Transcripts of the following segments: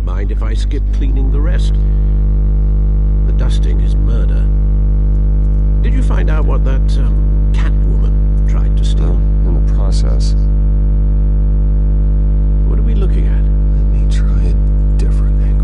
mind if I skip cleaning the rest. The dusting is murder. Did you find out what that, Catwoman tried to steal? In the process. What are we looking at? Let me try a different angle.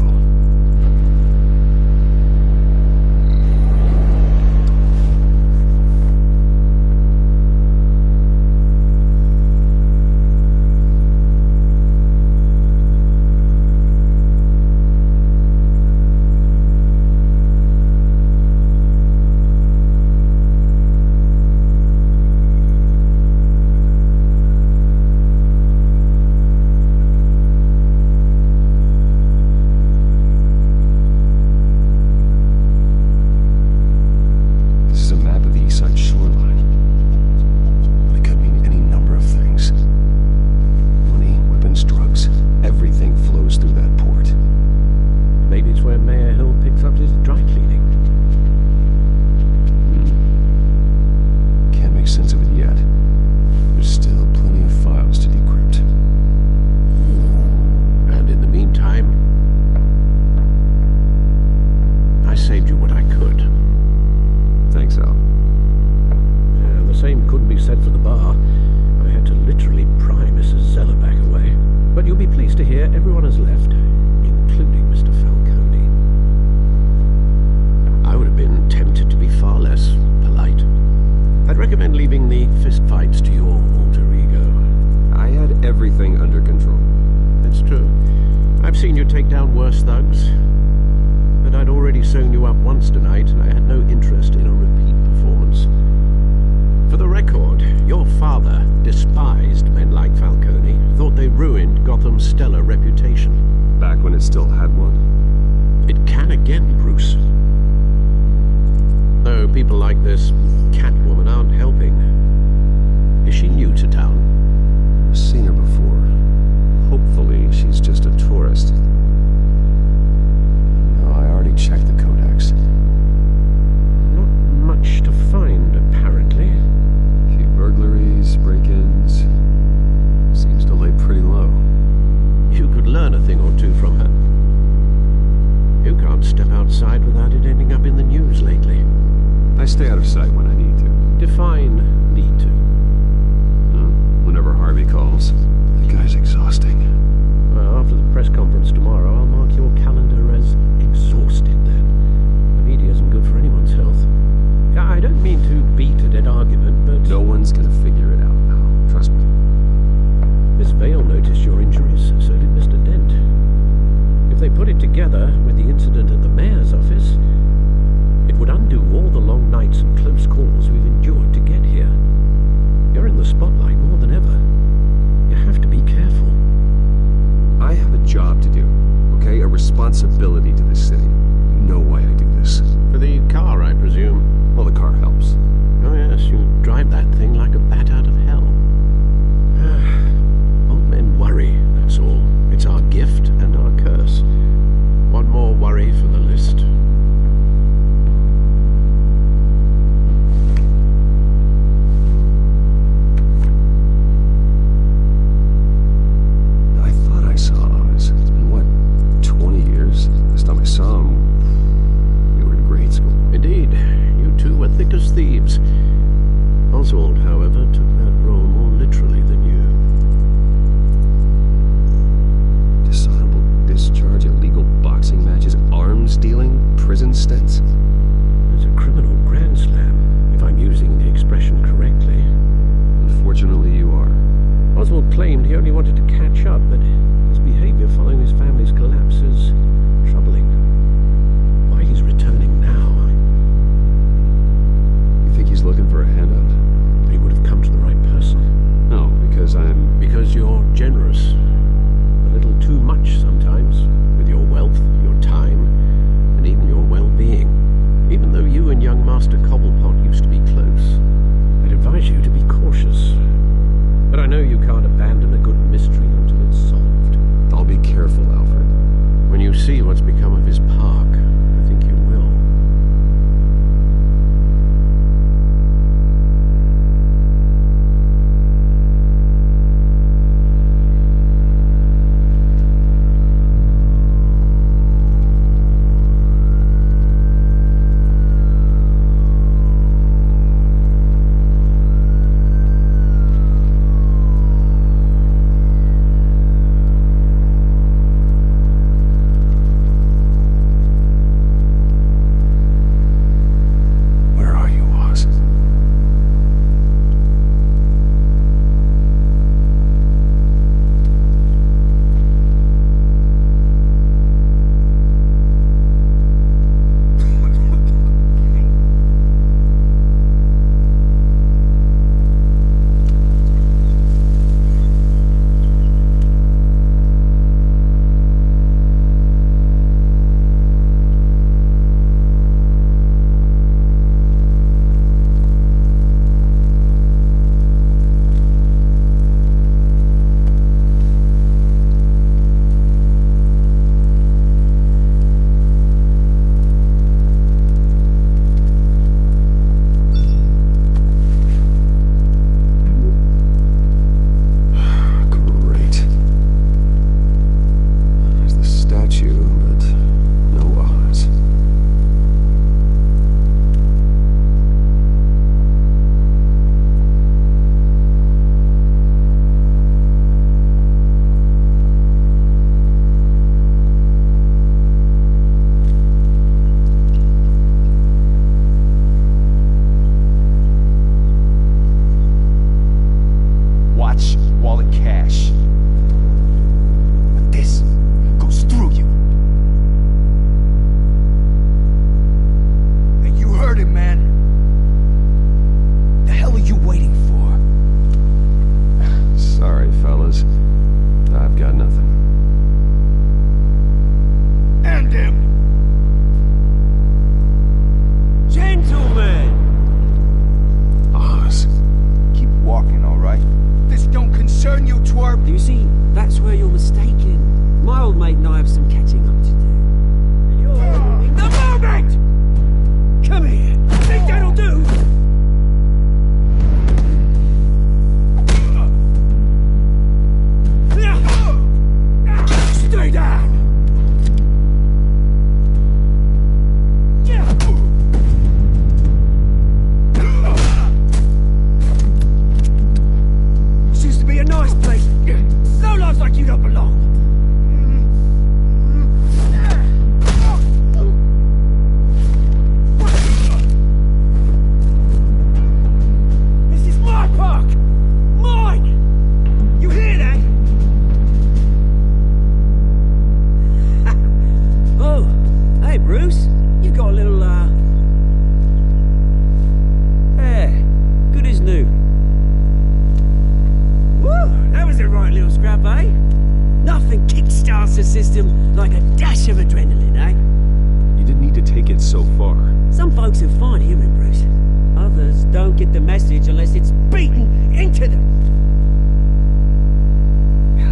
the message unless it's beaten into them.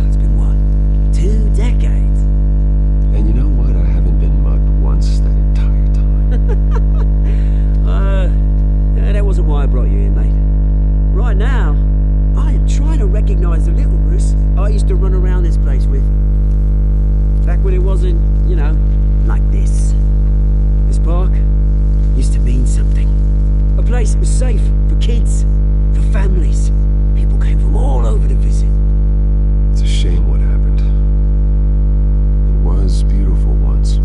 It's been what? 2 decades? And you know what? I haven't been mugged once that entire time. That wasn't why I brought you in, mate. Right now, I am trying to recognize the little Bruce I used to run around this place with. Back when it wasn't, you know, like this. This park used to mean something. A place that was safe for kids, for families. People came from all over to visit. It's a shame what happened. It was beautiful once.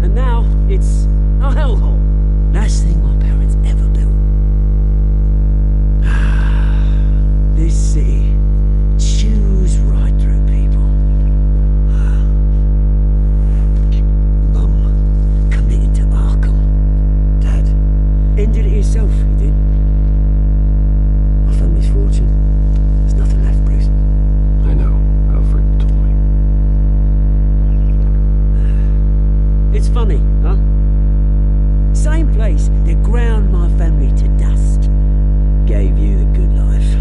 And now, it's a hellhole. Last thing my parents ever built. This city chews right through people. Mum committed to Arkham. Dad ended it himself, he did. My family's fortune. There's nothing left, Bruce. I know. Alfred told me. It's funny, huh? Same place that ground my family to dust gave you the good life.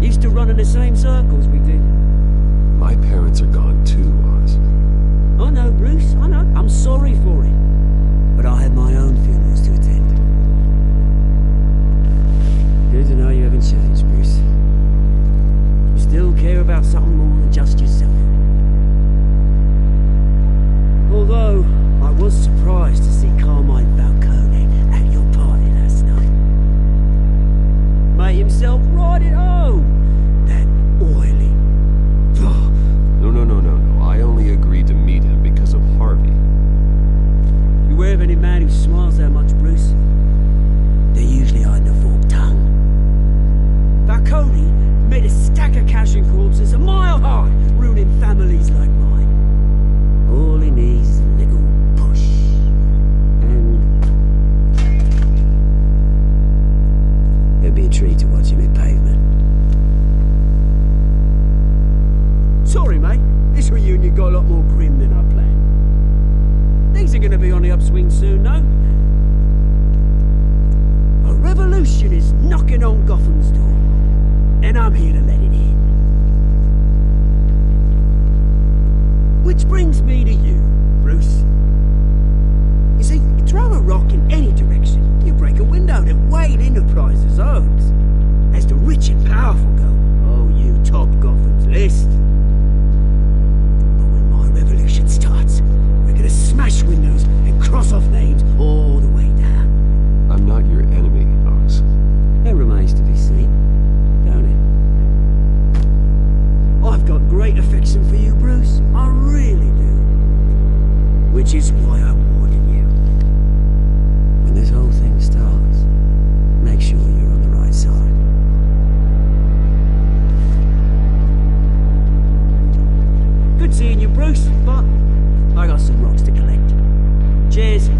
Used to run in the same circles we do. My parents are gone too, Oz. I know, Bruce, I know. I'm sorry for it. But I had my own funerals to attend. Good to know you haven't changed, Bruce. You still care about something more than just yourself. Although, I was surprised to see Carmine Falcone at your party last night. Made himself right at home. That oily... Ugh. No. I only agreed to meet him because of Harvey. Beware of any man who smiles that much, Bruce. They're usually hiding a forked tongue. Falcone made a stack of cashing corpses a mile high, ruining families like mine. All he needs is a little push. And... it'd be a treat to watch him in pavement. Sorry, mate. This reunion got a lot more grim than I planned. Things are gonna be on the upswing soon, no? A revolution is knocking on Gotham's door. And I'm here to let it in. Which brings me to you, Bruce. You see, you throw a rock in any direction, you break a window that Wayne Enterprises owns. As the rich and powerful go, oh, you top Gotham's list. But when my revolution starts, we're gonna smash windows and cross off names all the way down. I'm not your enemy, Oz. It remains to be seen, don't it? I've got great affection for you, Bruce. I really do. Which is why I'm warning you. When this whole thing starts, make sure you're on the right side. Good seeing you, Bruce, but I got some rocks to collect. Cheers.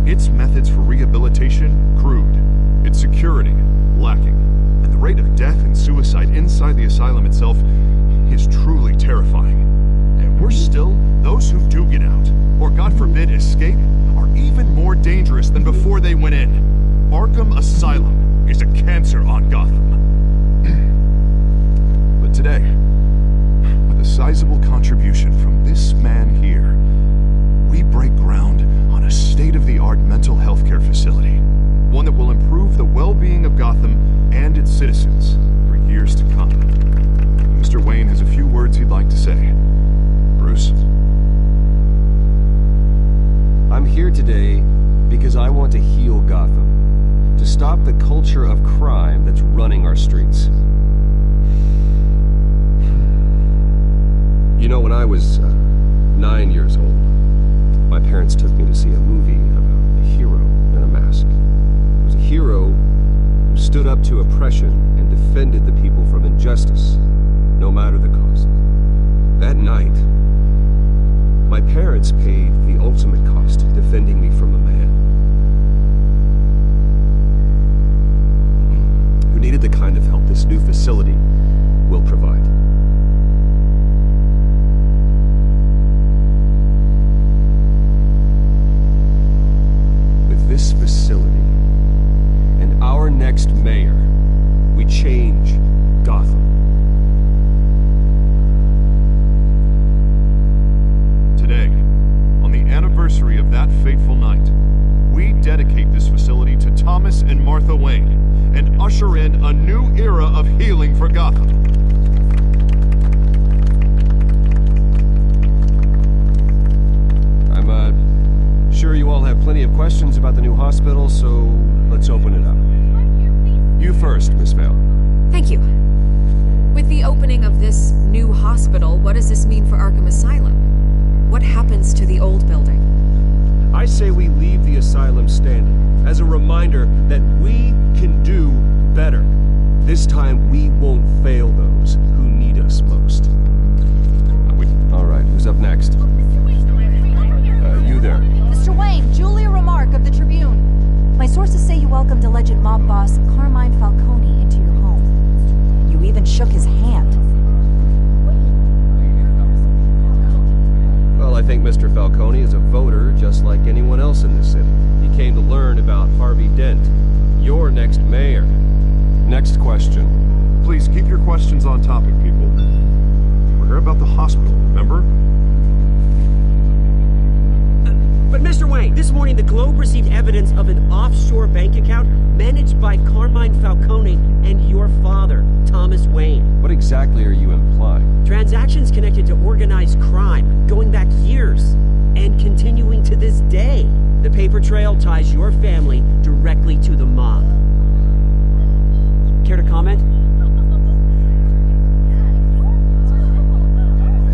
Its methods for rehabilitation, crude. Its security, lacking. And the rate of death and suicide inside the asylum itself is truly terrifying. And worse still, those who do get out, or God forbid escape, are even more dangerous than before they went in. Arkham Asylum is a cancer on Gotham. But today, with a sizable contribution from this man here, we break ground on a state-of-the-art mental health care facility. One that will improve the well-being of Gotham and its citizens for years to come. Mr. Wayne has a few words he'd like to say. Bruce? I'm here today because I want to heal Gotham, to stop the culture of crime that's running our streets. You know, when I was 9 years old, my parents took me to see a movie about a hero in a mask. It was a hero who stood up to oppression and defended the people from injustice, no matter the cost. That night, my parents paid the ultimate cost, defending me from a man who needed the kind of help this new facility will provide. With this facility and our next mayor, we change Gotham. Today, on the anniversary of that fateful night, we dedicate this facility to Thomas and Martha Wayne and usher in a new era of healing for Gotham. I'm sure you all have plenty of questions about the new hospital, so let's open it up. You first, Miss Vale. Thank you. With the opening of this new hospital, what does this mean for Arkham Asylum? What happens to the old building? I say we leave the asylum standing, as a reminder that we can do better. This time we won't fail those who need us most. All right, who's up next? You there. Mr. Wayne, Julia Remark of the Tribune. My sources say you welcomed alleged mob boss Carmine Falcone into your home. You even shook his hand. Well, I think Mr. Falcone is a voter just like anyone else in this city. He came to learn about Harvey Dent, your next mayor. Next question. Please keep your questions on topic, people. We're here about the hospital, remember? But Mr. Wayne, this morning the Globe received evidence of an offshore bank account managed by Carmine Falcone and your father, Thomas Wayne. What exactly are you implying? Transactions connected to organized crime, going back years, and continuing to this day. The paper trail ties your family directly to the mob. Care to comment?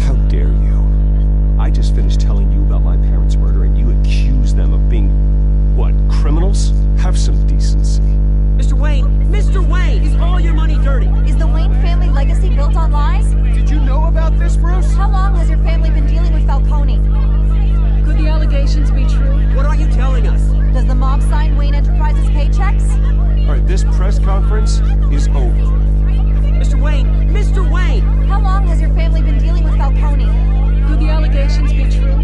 How dare you? I just finished telling you about my parents' murder and you accuse them of being, what, criminals? Have some decency. Mr. Wayne, is all your money dirty? Is the Wayne family legacy built on lies? Did you know about this, Bruce? How long has your family been dealing with Falcone? Could the allegations be true? What are you telling us? Does the mob sign Wayne Enterprises paychecks? All right, this press conference is over. Mr. Wayne! How long has your family been dealing with Falcone? Could the allegations be true?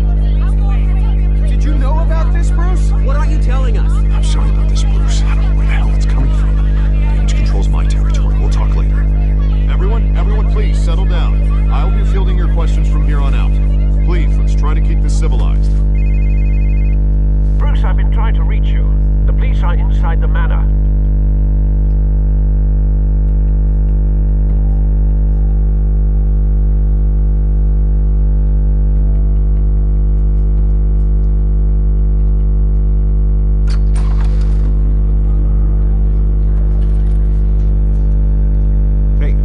Did you know about this, Bruce? What are you telling us? I'm sorry about this, Bruce. I don't know where the hell it's coming from. Damage control's my territory. We'll talk later. Everyone, please settle down. I'll be fielding your questions from here on out. Please, let's try to keep this civilized. Bruce, I've been trying to reach you. The police are inside the manor.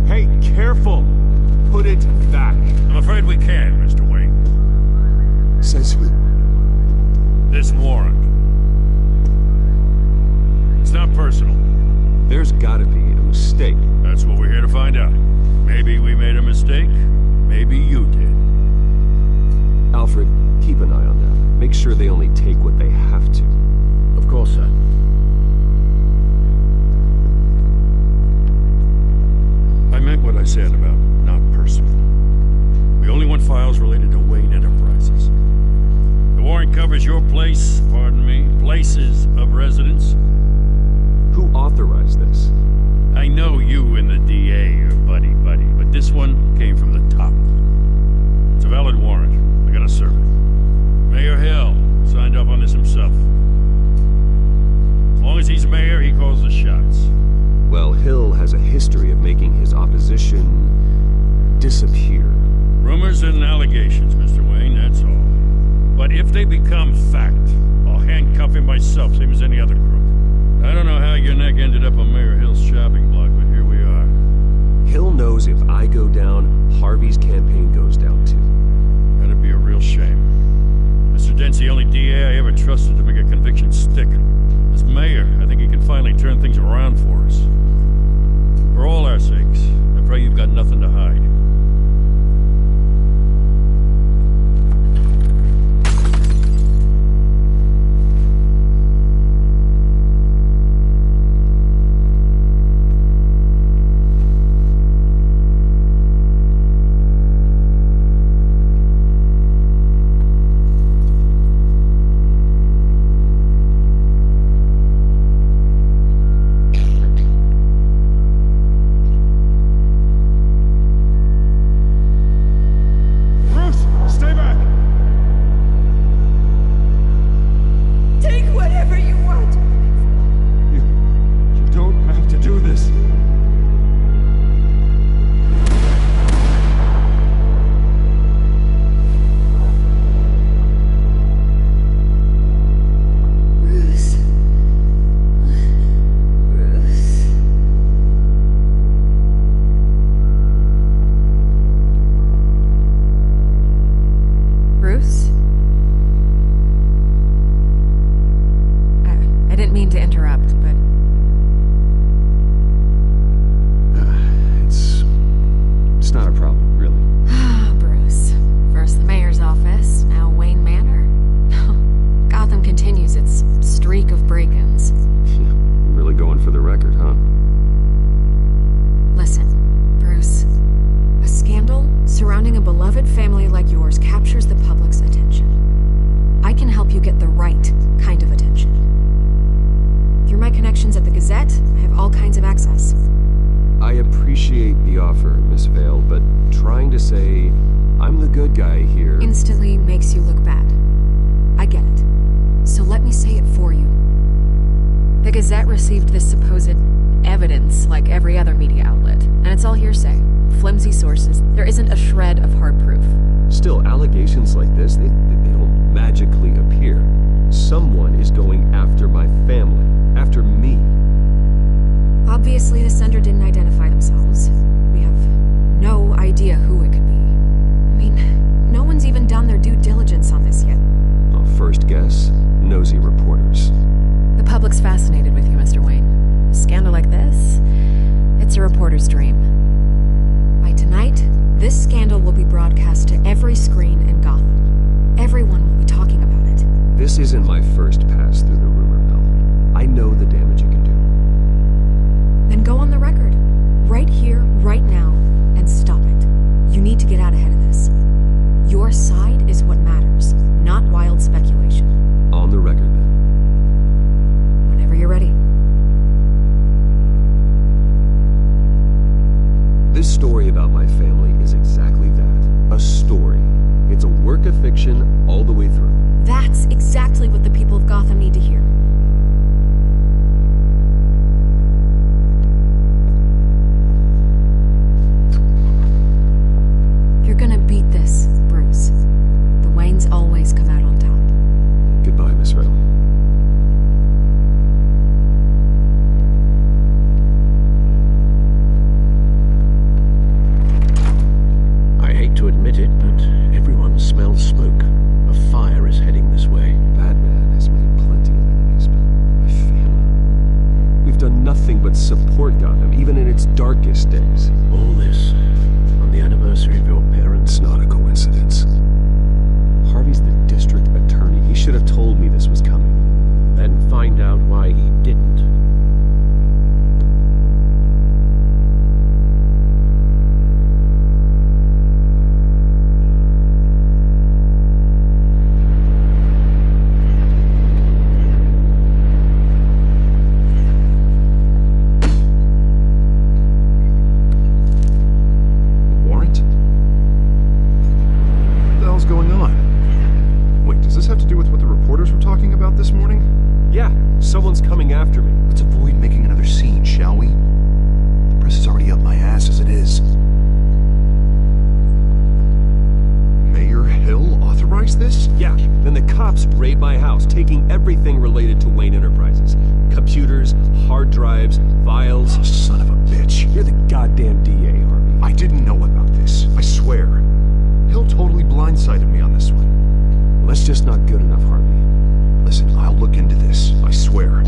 Hey, careful! Put it back. I'm afraid we can't, Mr. Wayne. Says who? This warrant. It's not personal. There's gotta be a mistake. That's what we're here to find out. Maybe we made a mistake. Maybe you did. Alfred, keep an eye on them. Make sure they only take what they have to. but this one came from the top. It's a valid warrant. I gotta serve it. Mayor Hill signed off on this himself. As long as he's mayor, he calls the shots. Well, Hill has a history of making his opposition disappear. Rumors and allegations, Mr. Wayne, that's all. But if they become fact, I'll handcuff him myself, same as any other crook. I don't know how your neck ended up on Mayor Hill's shopping block, but here we are. Hill knows if I go down, Harvey's campaign goes down too. That'd be a real shame. Mr. Dent's the only DA I ever trusted to make a conviction stick. As mayor, I think he can finally turn things around for us. For all our sakes, I pray you've got nothing to hide. someone's coming after me. Let's avoid making another scene, shall we? The press is already up my ass as it is. Mayor Hill authorized this? Yeah, then the cops raid my house, taking everything related to Wayne Enterprises. Computers, hard drives, files. Oh, son of a bitch. You're the goddamn DA, Harvey. I didn't know about this, I swear. Hill totally blindsided me on this one. Well, that's just not good enough, Harvey. Listen, I'll look into this, I swear.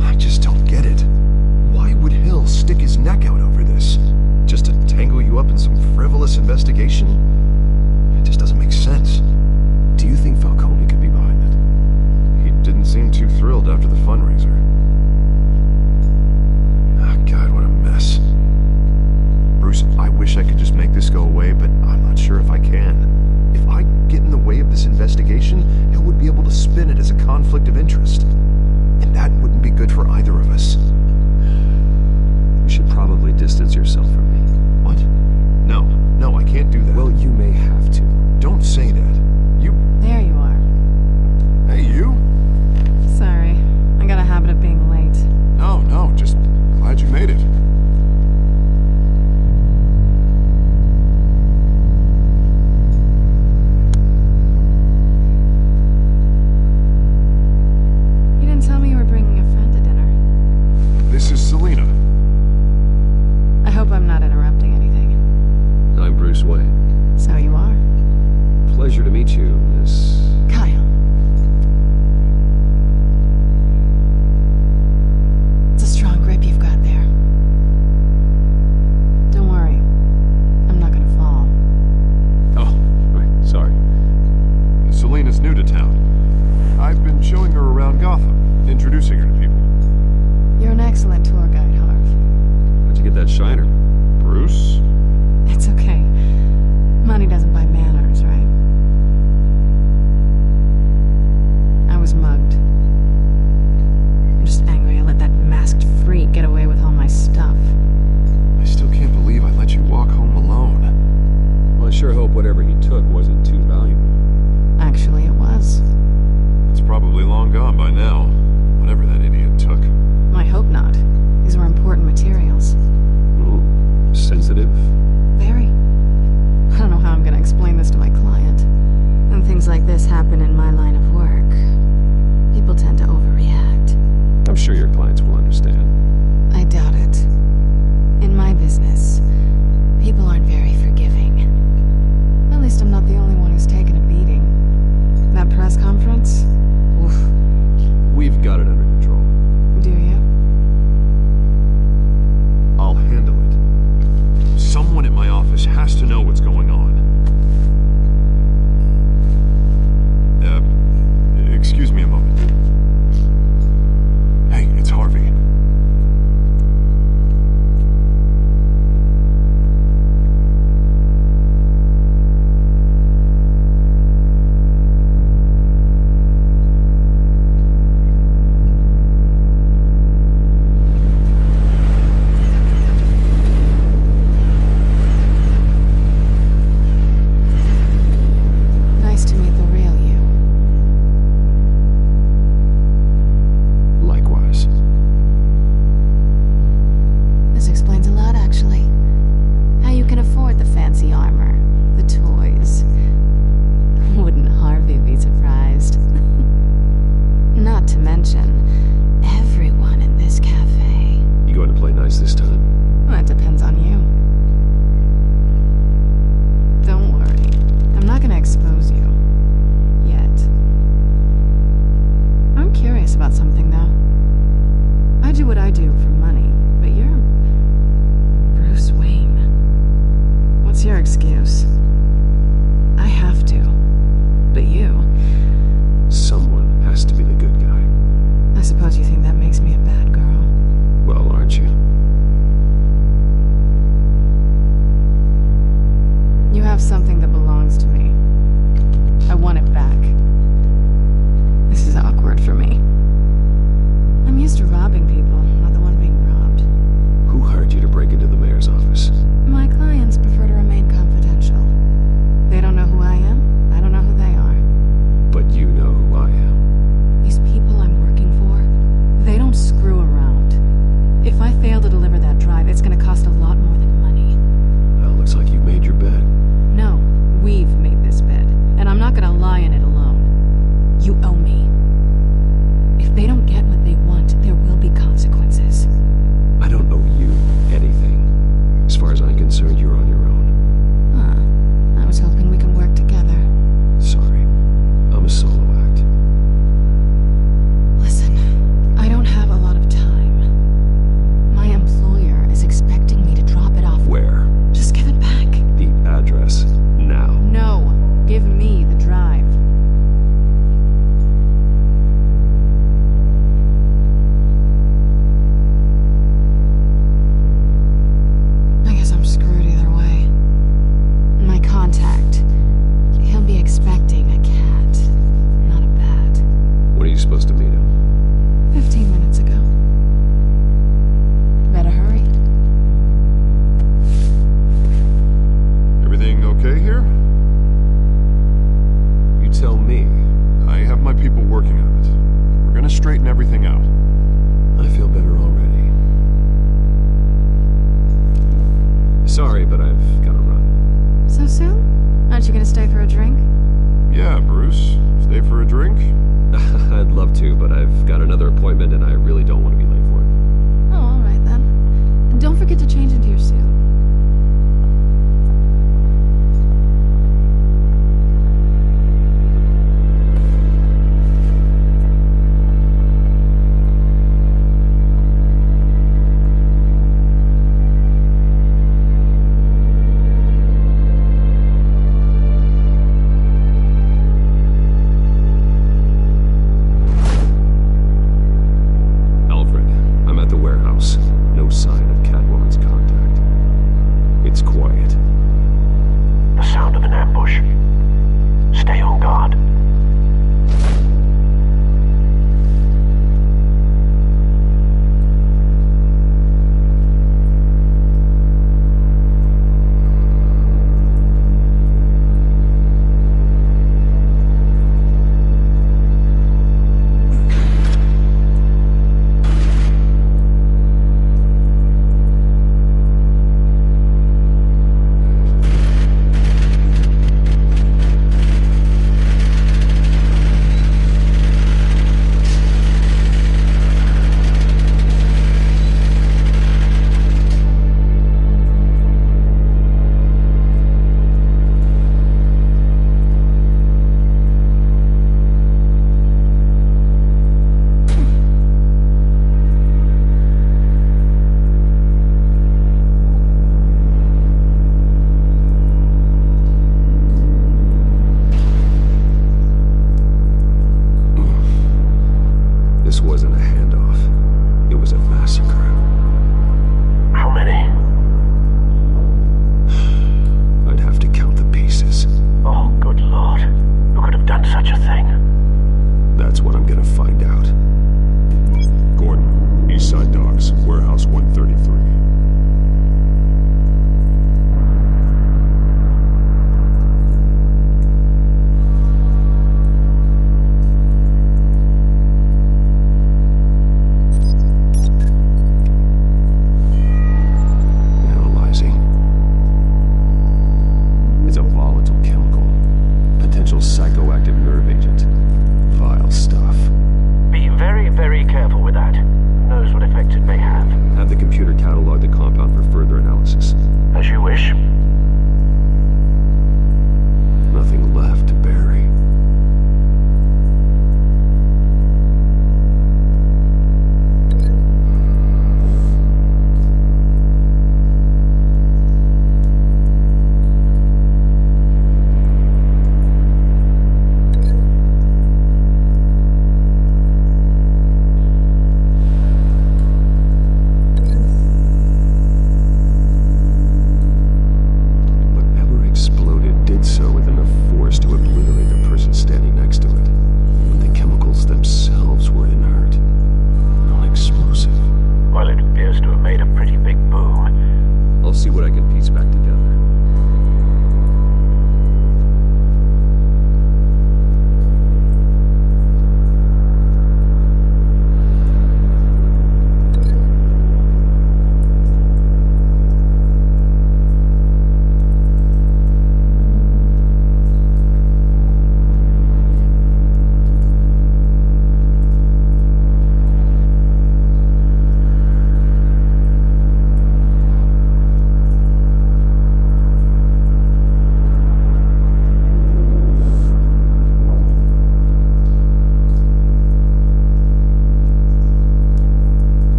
I just don't get it. Why would Hill stick his neck out over this? Just to tangle you up in some frivolous investigation? It just doesn't make sense. Do you think Falcone could be behind it? He didn't seem too thrilled after the fundraiser. Ah, God, what a mess. Bruce, I wish I could just make this go away, but I'm not sure if I can. If I get in the way of this investigation, Hill would be able to spin it as a conflict of interest. And that wouldn't be good for either of us. You should probably distance yourself from me. What? No, I can't do that. Well, you may have to. Don't say that. You... There you are. Hey, you? Sorry. I got a habit of being late. No, just glad you made it. You didn't tell me you were bringing a friend to dinner. This is Selena. I hope I'm not interrupting anything. I'm Bruce Wayne. So you are. Pleasure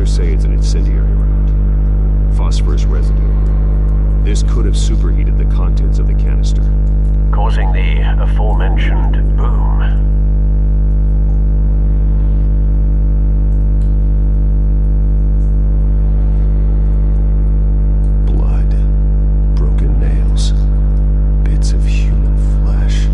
Officers say it's an incendiary round. Phosphorus residue. This could have superheated the contents of the canister, causing the aforementioned boom. Blood, broken nails, bits of human flesh.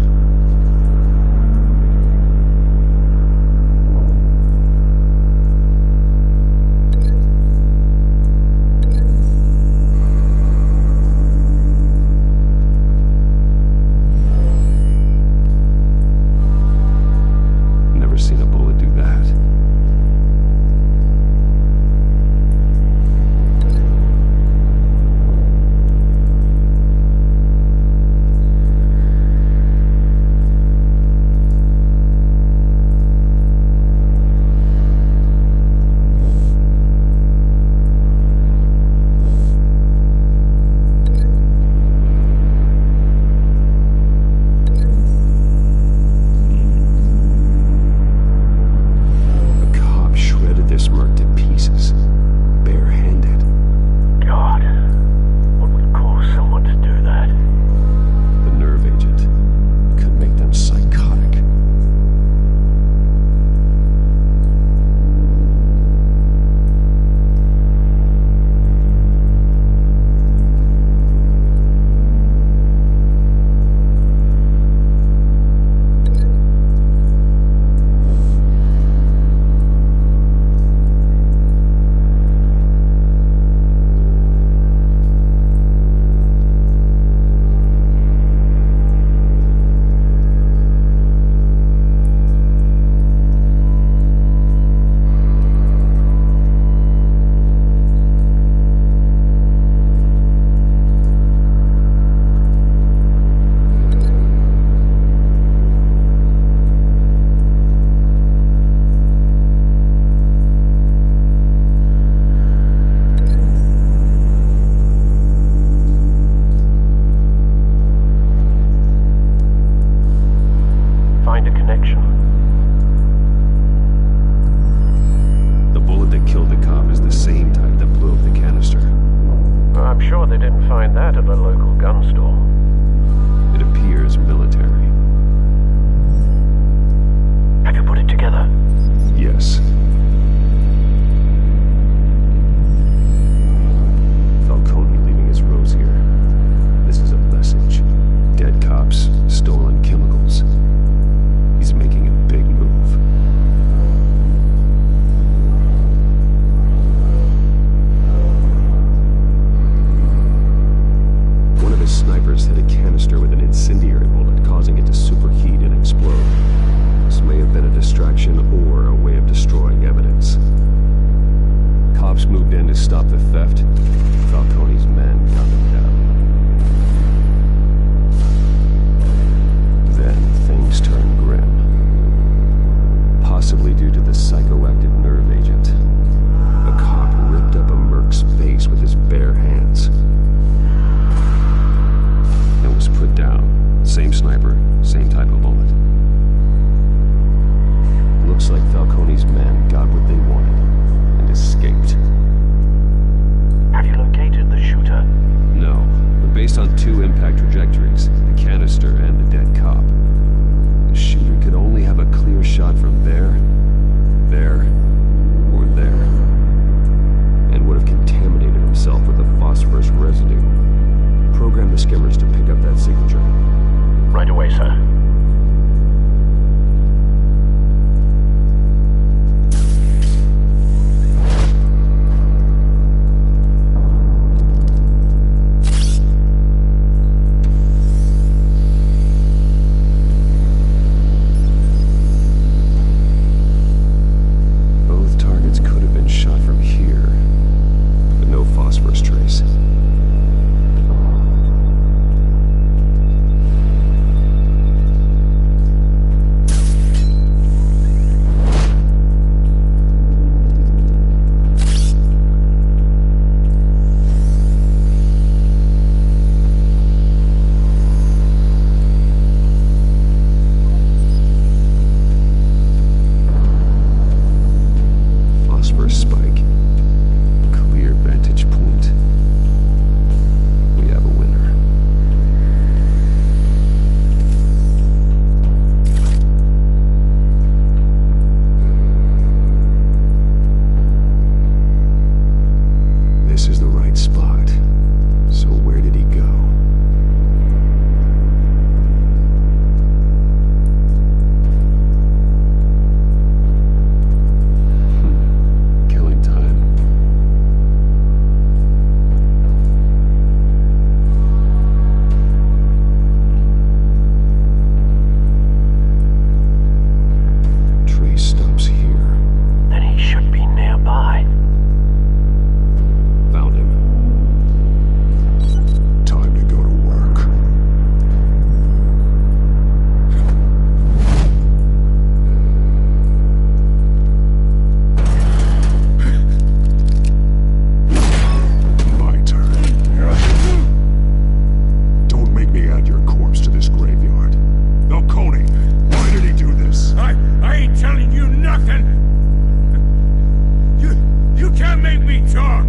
talk!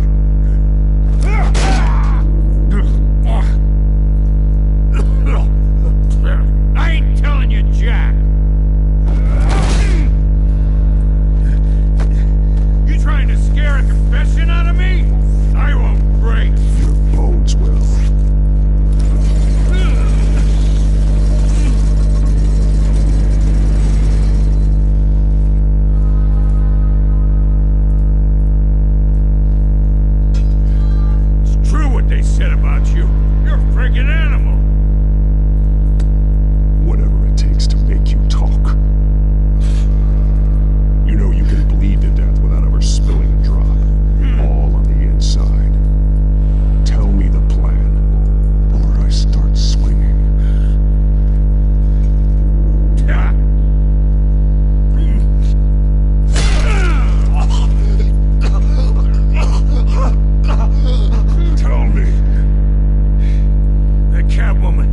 I ain't telling you, Jack! You trying to scare a confession out of me? I won't break! Your bones will. It's true what they said about you. You're a friggin' animal. Whatever it takes to make you talk. You know you can bleed to death without ever spilling a drop. All on the inside. Tell me the plan, or I start swinging. Tell me. The Catwoman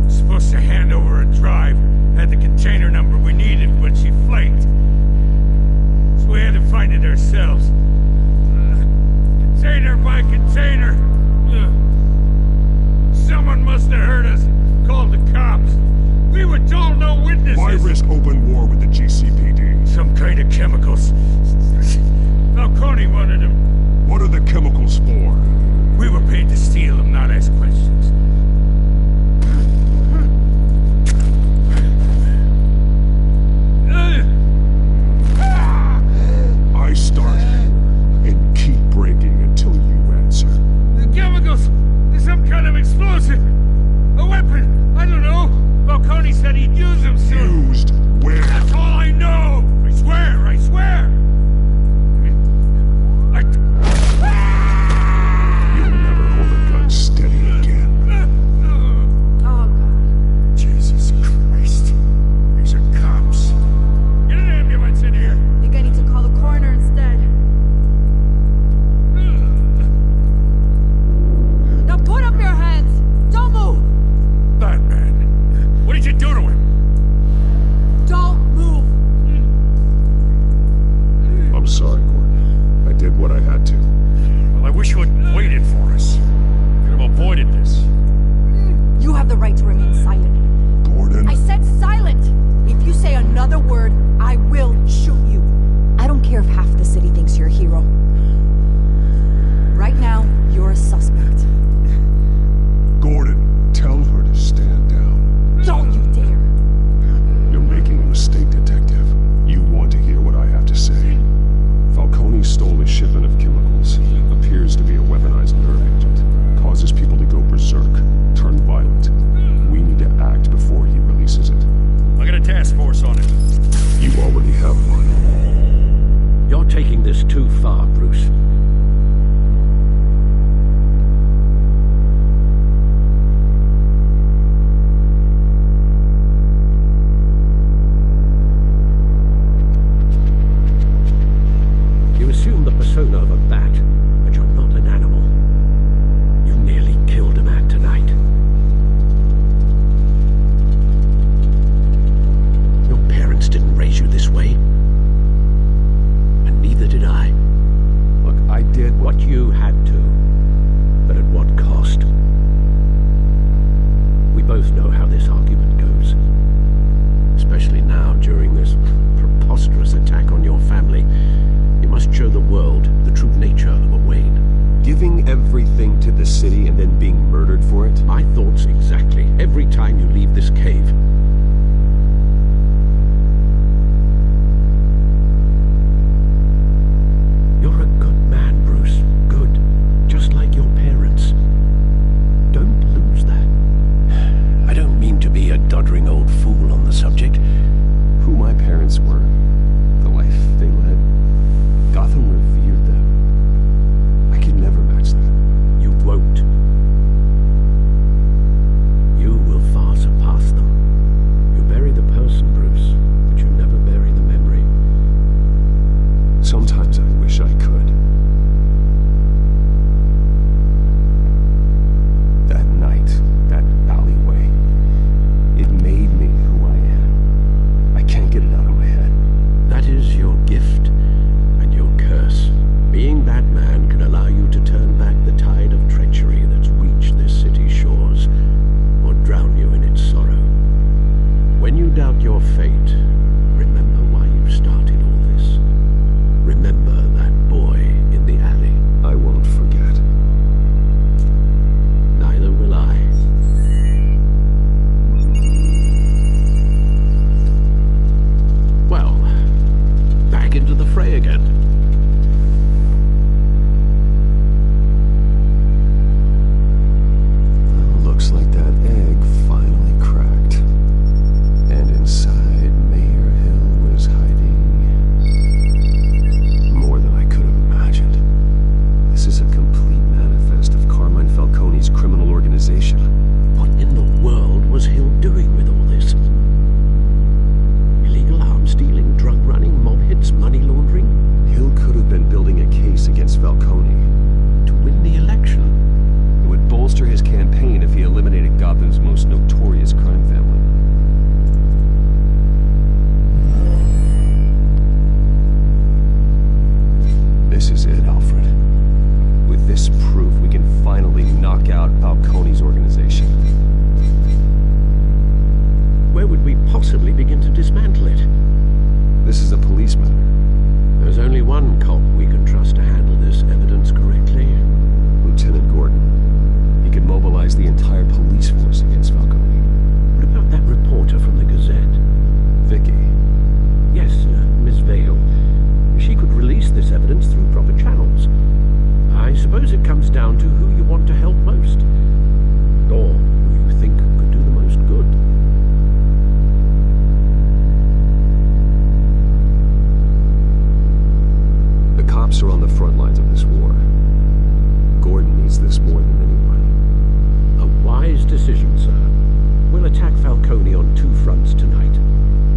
was supposed to hand over a drive. Had the container number we needed, but she flaked. So we had to find it ourselves. Container by container. Someone must have heard us. Called the cops. We were told no witnesses. Why risk open war with the GCPD? Some kind of chemicals. Falcone wanted them. What are the chemicals for? We were paid to steal them, not ask questions. I start and keep breaking until you answer. The chemicals! There's some kind of explosive! A weapon! I don't know! Falcone said he'd use them soon! Used where? That's all I know! I swear! I swear! You'll never hold a gun steady again. Oh, God. Jesus Christ. These are cops. Get an ambulance in here! I think I need to call the coroner instead. Now put up your hands! Don't move! Batman, what did you do to him? Don't move! I'm sorry, Gordon. I did what I had to. Well, I wish you had waited for us. Could have avoided this. You have the right to remain silent. Gordon? I said silent! If you say another word, I will shoot you. I don't care if half the city thinks you're a hero. Right now, you're a suspect. Gordon, tell her to stand down. Don't you dare! You're making a mistake, Detective. You want to hear what I have to say. Falcone stole a shipment of chemicals. Appears to be a weaponized nerve agent. Causes people to go berserk, turn violent. We need to act before he releases it. I got a task force on it. You already have one. You're taking this too far, Bruce. You assume the persona of a bat, but you're not an animal. You nearly killed a man tonight. Your parents didn't raise you this way. And neither did I. Look, I did What you had to. But at what cost? We both know how this argument goes. Especially now, during this preposterous attack on your family. You must show the world the true nature of a Wayne. Giving everything to the city and then being murdered for it? My thoughts exactly, every time you leave this cave. You're a good man, Bruce. Good. Just like your parents. Don't lose that. I don't mean to be a doddering old fool on the subject. Who my parents were, the life they led. Gotham revered them. I could never match that. You won't. You will far surpass them. it comes down to who you want to help most. Or who you think could do the most good. The cops are on the front lines of this war. Gordon needs this more than anyone. A wise decision, sir. We'll attack Falcone on 2 fronts tonight.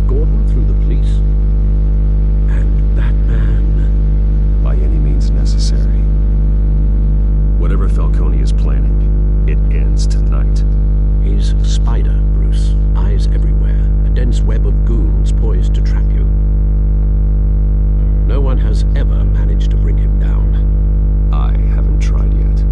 Gordon through the police, and that man... By any means necessary. Whatever Falcone is planning, it ends tonight. He's Spider, Bruce. Eyes everywhere. A dense web of goons poised to trap you. No one has ever managed to bring him down. I haven't tried yet.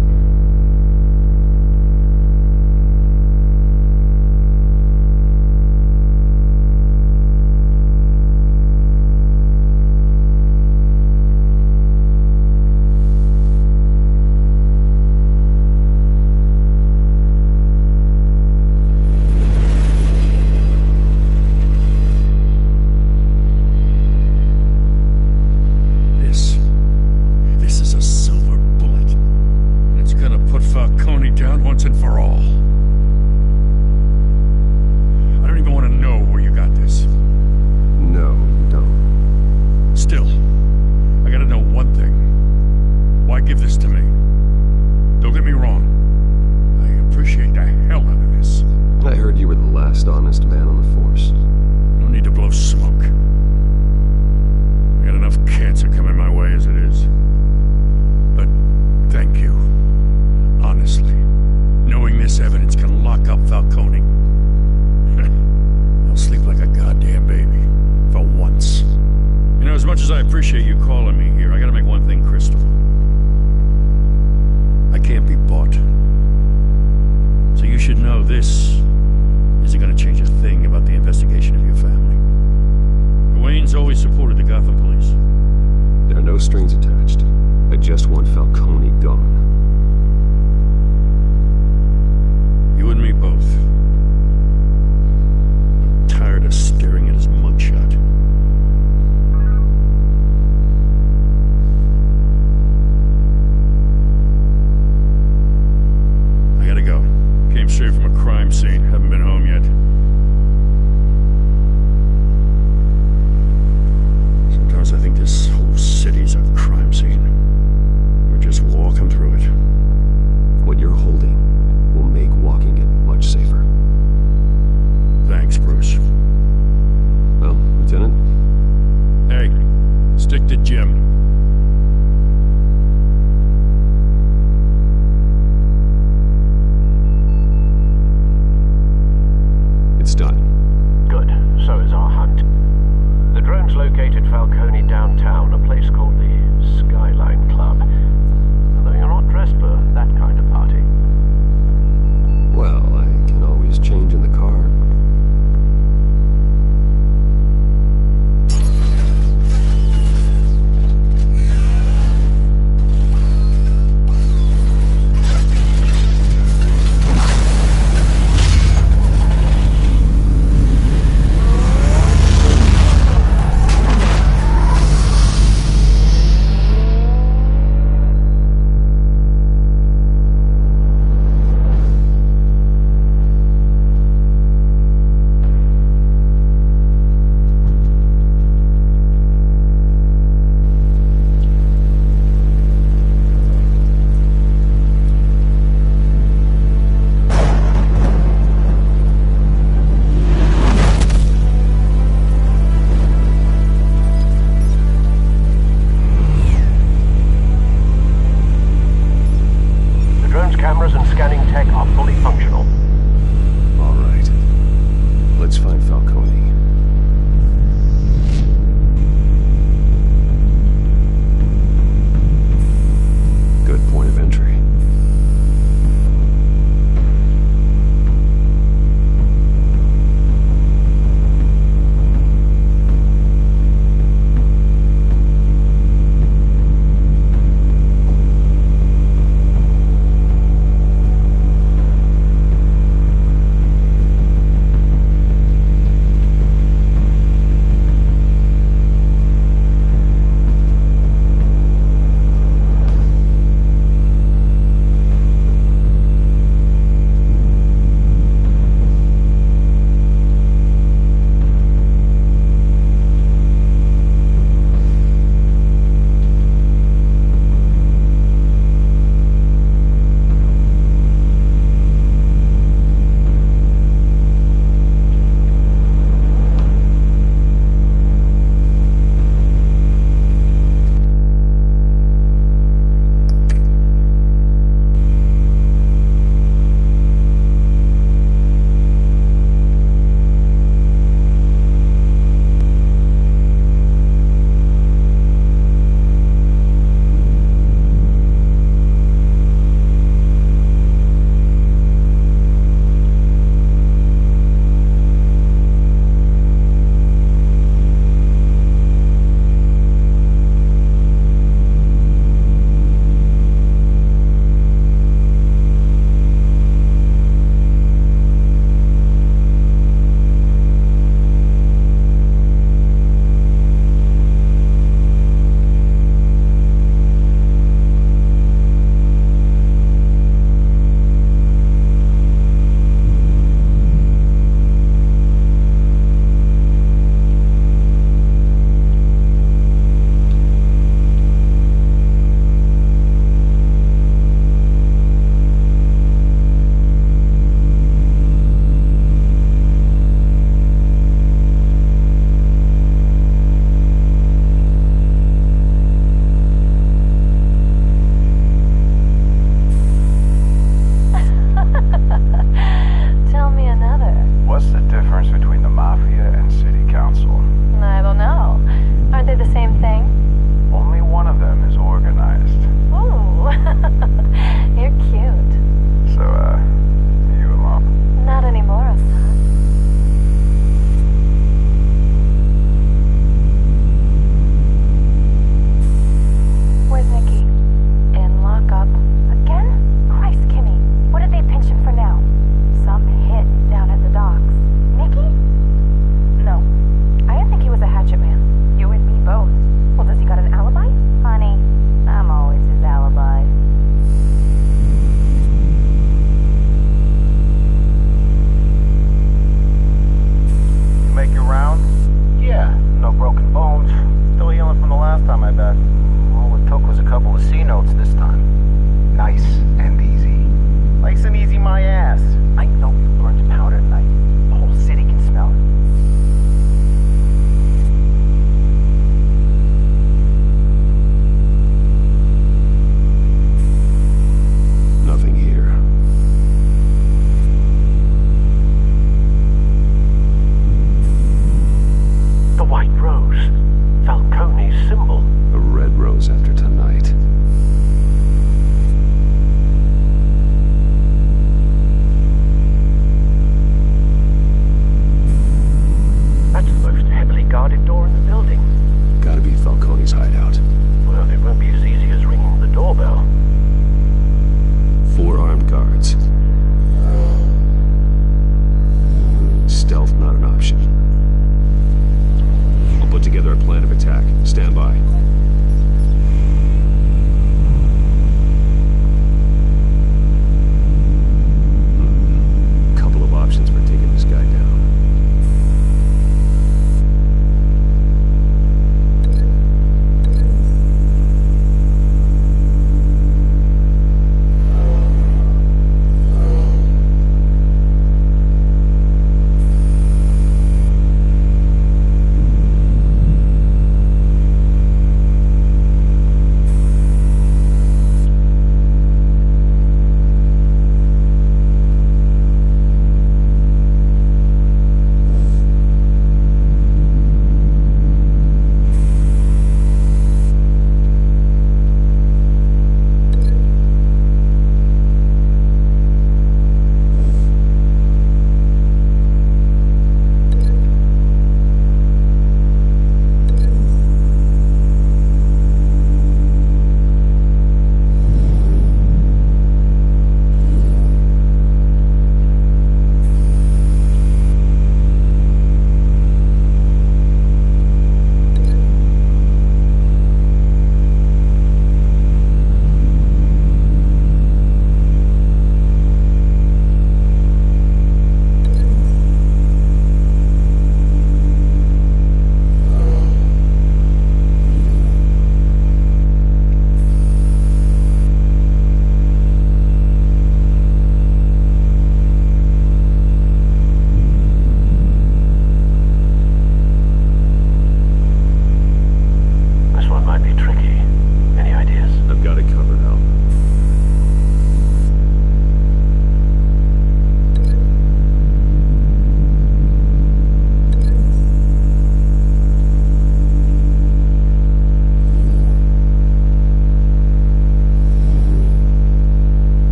This is a silver bullet. It's gonna put Falcone down once and for all. I don't even want to know where you got this. No, you don't. Still, I gotta know one thing. Why give this to me? Don't get me wrong. I appreciate the hell out of this. I heard you were the last honest man on the force. No need to blow smoke. I got enough cancer coming my way as it is. But thank you. Honestly. Knowing this evidence can lock up Falcone. I'll sleep like a goddamn baby. For once. You know, as much as I appreciate you calling me here, I gotta make one thing crystal. I can't be bought. So you should know this isn't gonna change a thing about the investigation of your family.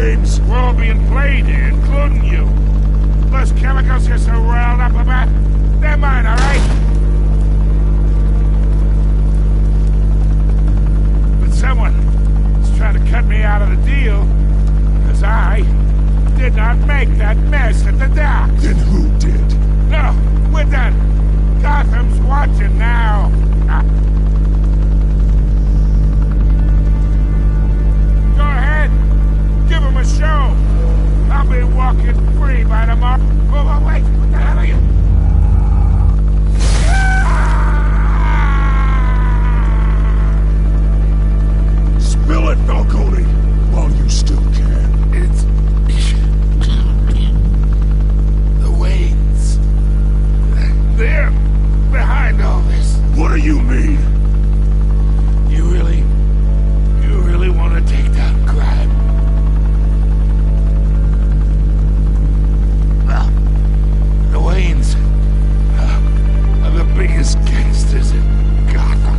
names? We're all being played here, including you. Those chemicals you're so riled up about, they're mine, all right? But someone is trying to cut me out of the deal, because I did not make that mess at the docks. Then who did? No, we're done. Gotham's watching now. Go ahead. Give him a show. I'll be walking free by tomorrow. Oh, wait. What the hell are you? Spill it, Falcone, while you still can. It's... the Waynes. They're behind all this. What do you mean? You really want to take down crime? Well, the Waynes are the biggest gangsters in Gotham.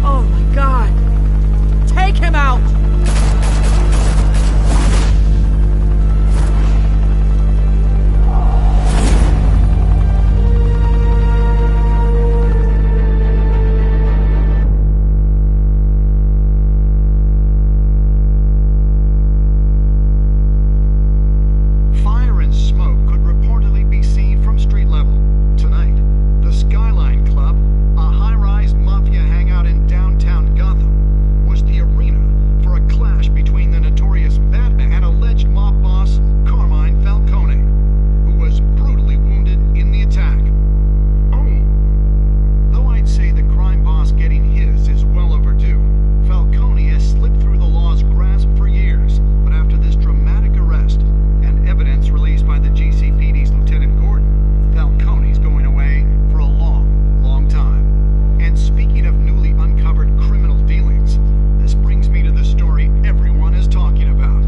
Oh my God! Take him out! Fire and smoke could reportedly be seen from street level. Tonight, the Skyline Club, a high-rise mafia hangout in downtown Gotham, was the arena for a clash between the notorious Batman and alleged mob boss Carmine Falcone, who was brutally wounded in the attack. Though I'd say the crime boss getting his is well overdue, Falcone has slipped through the law's grasp for years, but after this dramatic arrest and evidence released by the GCPD's Lieutenant Gordon, Falcone's going away for a long, long time. And speaking of newly uncovered criminal dealings, this brings me to the story everyone is talking about.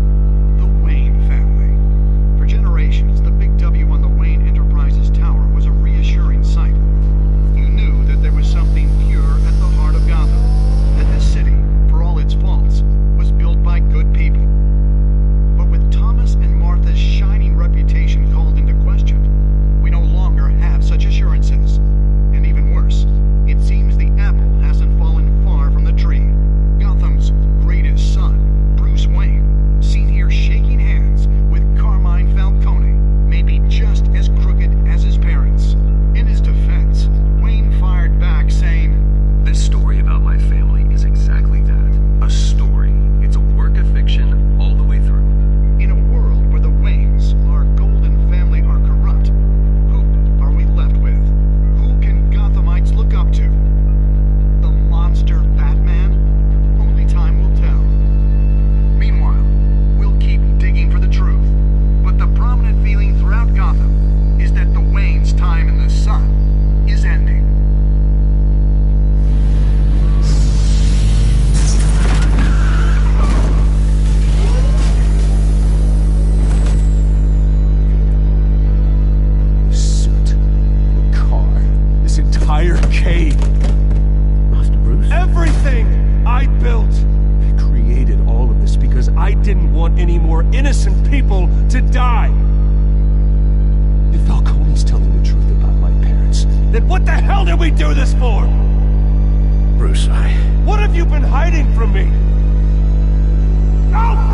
The Wayne family. For generations, the big W on the Wayne Enterprises Tower was a reassuring sight. You knew that there was something pure at the heart of Gotham, that this city, for all its faults, was built by good people. But with Thomas and Martha's shining reputation called into question, we no longer have such assurances. And even worse, it seems the apple hasn't fallen far from the tree. Gotham's greatest son, Bruce Wayne, seen here shaking hands with Carmine Falcone, may be just as crooked as his parents. In his defense, Wayne fired back saying, This story about my family is exactly that. A story. It's a work of fiction all the way through. in a world where the Waynes, our golden family, are corrupt, who are we left with? Who can Gothamites look up to? The monster Batman? Only time will tell. Meanwhile, we'll keep digging for the truth. But the prominent feeling throughout Gotham is that the Waynes' time in the sun is ending. Suit, the car, this entire cave. Master Bruce? Everything I built! I created all of this because I didn't want any more innocent people to die. If Falcone's telling the truth about my parents, then what the hell did we do this for? Bruce, What have you been hiding from me? Alfred!